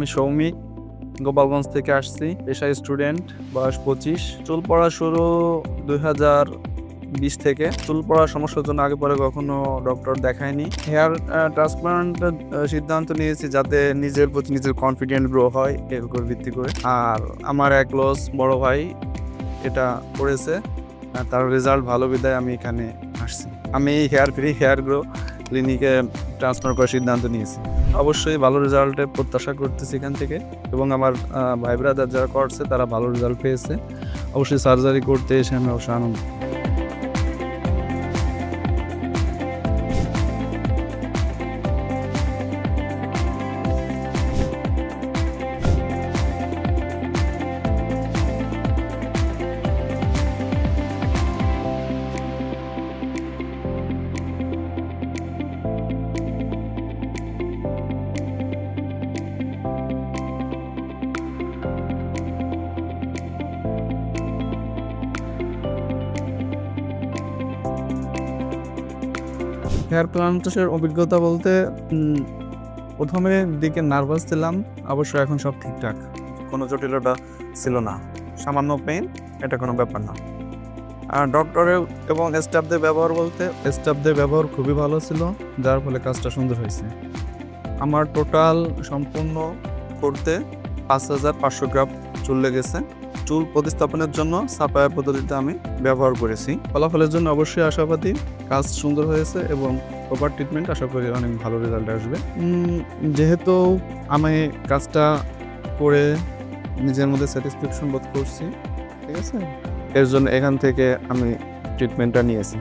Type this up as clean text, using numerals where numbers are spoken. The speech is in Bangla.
আমি সৌমিক, গোপালগঞ্জ থেকে আসছি। পেশায় স্টুডেন্ট, বয়স 25। চুল পড়া শুরু 2020 থেকে। চুল পড়ার সমস্যার জন্য আগে পরে কখনো ডক্টর দেখায়নি। হেয়ার ট্রান্সপ্লান্টের সিদ্ধান্ত নিয়েছি যাতে নিজের প্রতি নিজের কনফিডেন্ট গ্রো হয়, এর উপর ভিত্তি করে। আর আমার এক ক্লোজ বড় ভাই এটা করেছে, তার রেজাল্ট ভালো বিধায় আমি এখানে আসছি। আমি হেয়ার ফ্রি হেয়ার গ্রো ক্লিনিকে ট্রান্সফার করার সিদ্ধান্ত নিয়েছি। অবশ্যই ভালো রেজাল্টের প্রত্যাশা করতেছি এখান থেকে, এবং আমার ভাই ব্রাদার যারা করছে তারা ভালো রেজাল্ট পেয়েছে। অবশ্যই সার্জারি করতে এসে আমি অবশ্যই আনন্দ। হেয়ার প্লান্টেশনের অভিজ্ঞতা বলতে প্রথমের দিকে নার্ভাস ছিলাম, অবশ্য এখন সব ঠিকঠাক, কোনো জটিলতা ছিল না। সামান্য পেইন, এটা কোনো ব্যাপার না। আর ডক্টরের এবং স্টাফদের ব্যবহার বলতে স্টাফদের ব্যবহার খুবই ভালো ছিল, যার ফলে কাজটা সুন্দর হয়েছে। আমার টোটাল সম্পূর্ণ করতে 5500 গ্রাম চুল লেগেছে। চুল প্রতিস্থাপনের জন্য সাপায়া পদ্ধতিতে আমি ব্যবহার করেছি। ফলাফলের জন্য অবশ্যই আশাবাদী, কাজ সুন্দর হয়েছে এবং প্রপার ট্রিটমেন্ট আশা করি অনেক ভালো রেজাল্ট আসবে। যেহেতু আমি কাজটা করে নিজের মধ্যে স্যাটিসফ্যাকশন বোধ করছি, ঠিক আছে, এর জন্য এখান থেকে আমি ট্রিটমেন্টটা নিয়েছি।